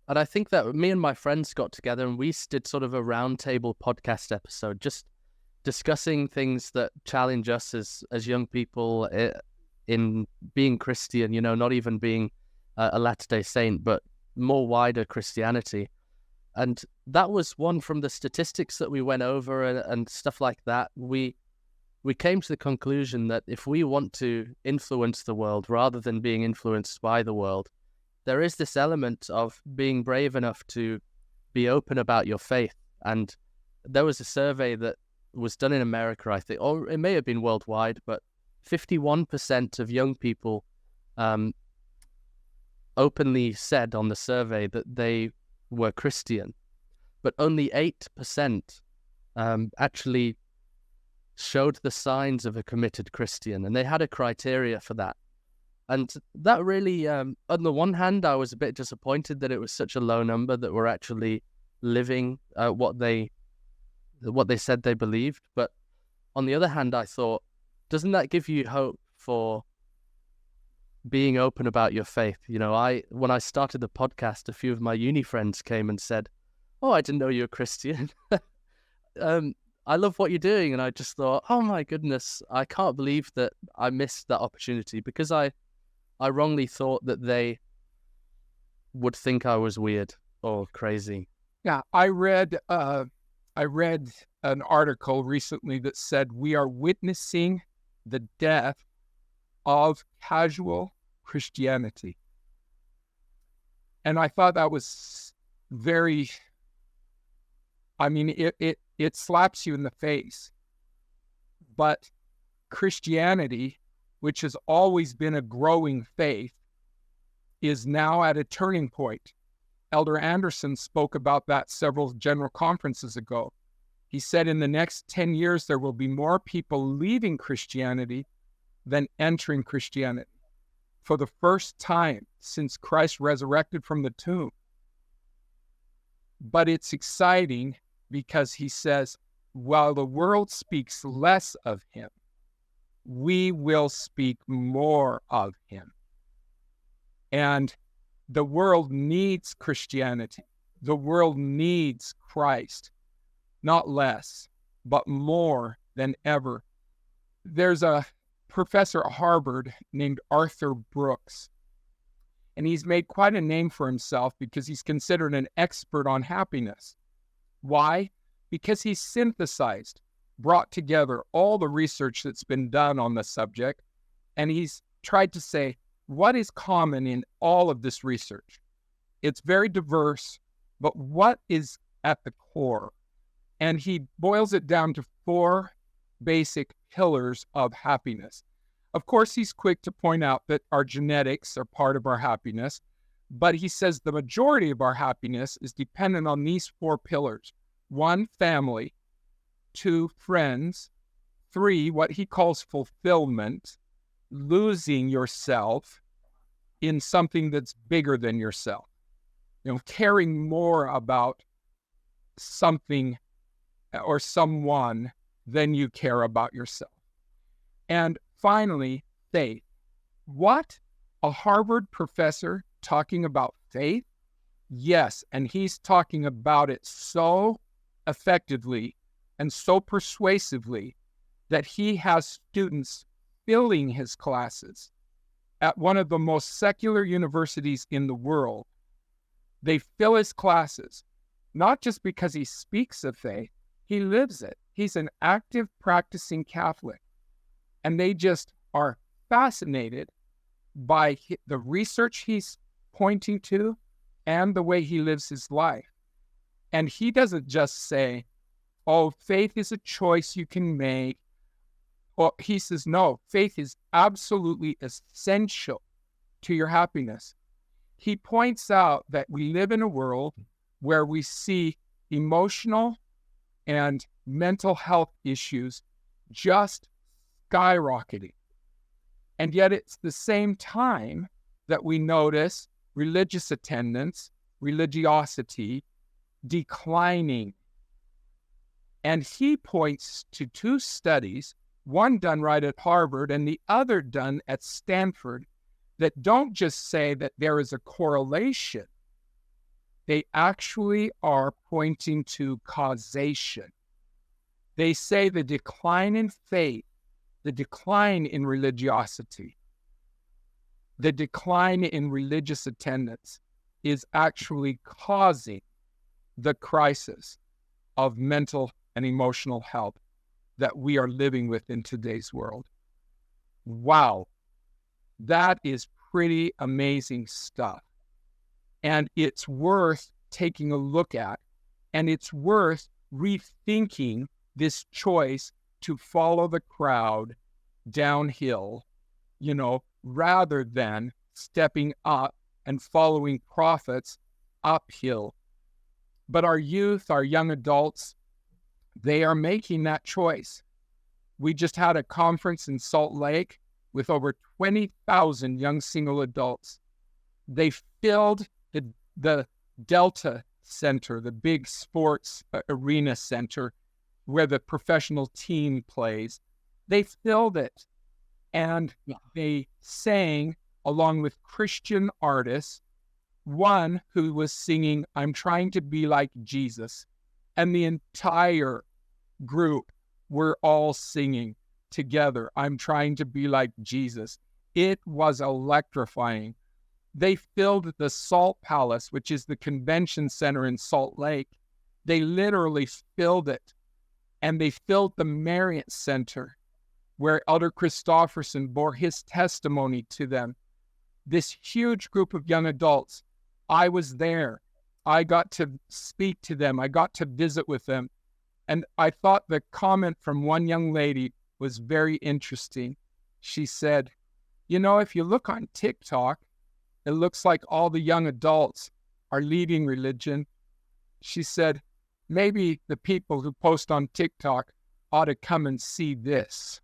And I think that me and my friends got together and we did sort of a roundtable podcast episode, just discussing things that challenge us as young people in being Christian, not even being a Latter-day Saint, but more wider Christianity. And that was one from the statistics that we went over and stuff like that. We came to the conclusion that if we want to influence the world rather than being influenced by the world, there is this element of being brave enough to be open about your faith. And there was a survey that was done in America, I think, or it may have been worldwide, but 51% of young people openly said on the survey that they were Christian, but only 8% actually showed the signs of a committed Christian, and they had a criteria for that. And that really, on the one hand, I was a bit disappointed that it was such a low number that were actually living what they said they believed. But on the other hand, I thought, doesn't that give you hope for being open about your faith? When I started the podcast, a few of my uni friends came and said, "Oh, I didn't know you were Christian." I love what you're doing. And I just thought, oh my goodness, I can't believe that I missed that opportunity, because I wrongly thought that they would think I was weird or crazy. Yeah, I read an article recently that said we are witnessing the death of casual Christianity. And I thought that was very, it slaps you in the face. But Christianity, which has always been a growing faith, is now at a turning point. Elder Anderson spoke about that several general conferences ago. He said in the next 10 years, there will be more people leaving Christianity than entering Christianity. For the first time since Christ resurrected from the tomb. But it's exciting because he says, while the world speaks less of him, we will speak more of him. And the world needs Christianity. The world needs Christ, not less, but more than ever. There's a professor at Harvard named Arthur Brooks, and he's made quite a name for himself because he's considered an expert on happiness. Why? Because he's synthesized, brought together all the research that's been done on the subject, and he's tried to say, what is common in all of this research? It's very diverse, but what is at the core? And he boils it down to 4 basic pillars of happiness. Of course, he's quick to point out that our genetics are part of our happiness, but he says the majority of our happiness is dependent on these 4 pillars. 1, family. 2, friends. 3, what he calls fulfillment, losing yourself in something that's bigger than yourself. Caring more about something or someone than you care about yourself. And finally, faith. What? A Harvard professor talking about faith? Yes, and he's talking about it so effectively and so persuasively that he has students filling his classes at one of the most secular universities in the world. They fill his classes, not just because he speaks of faith, he lives it. He's an active practicing Catholic. And they just are fascinated by the research he's pointing to and the way he lives his life. And he doesn't just say, oh, faith is a choice you can make. Well, he says, no, faith is absolutely essential to your happiness. He points out that we live in a world where we see emotional and mental health issues just skyrocketing. And yet it's the same time that we notice religious attendance, religiosity declining. And he points to 2 studies, one done right at Harvard and the other done at Stanford, that don't just say that there is a correlation they actually are pointing to causation. They say the decline in faith, the decline in religiosity, the decline in religious attendance is actually causing the crisis of mental and emotional health that we are living with in today's world. Wow, that is pretty amazing stuff. And it's worth taking a look at, and it's worth rethinking this choice to follow the crowd downhill, rather than stepping up and following prophets uphill. But our youth, our young adults, they are making that choice. We just had a conference in Salt Lake with over 20,000 young single adults. They filled the Delta Center, the big sports arena center where the professional team plays. They filled it. And they sang along with Christian artists, one who was singing, "I'm Trying to Be Like Jesus." And the entire group were all singing together, "I'm Trying to Be Like Jesus." It was electrifying. They filled the Salt Palace, which is the convention center in Salt Lake. They literally filled it. And they filled the Marriott Center, where Elder Christofferson bore his testimony to them. This huge group of young adults, I was there. I got to speak to them. I got to visit with them. And I thought the comment from one young lady was very interesting. She said, if you look on TikTok, it looks like all the young adults are leading religion. She said, maybe the people who post on TikTok ought to come and see this.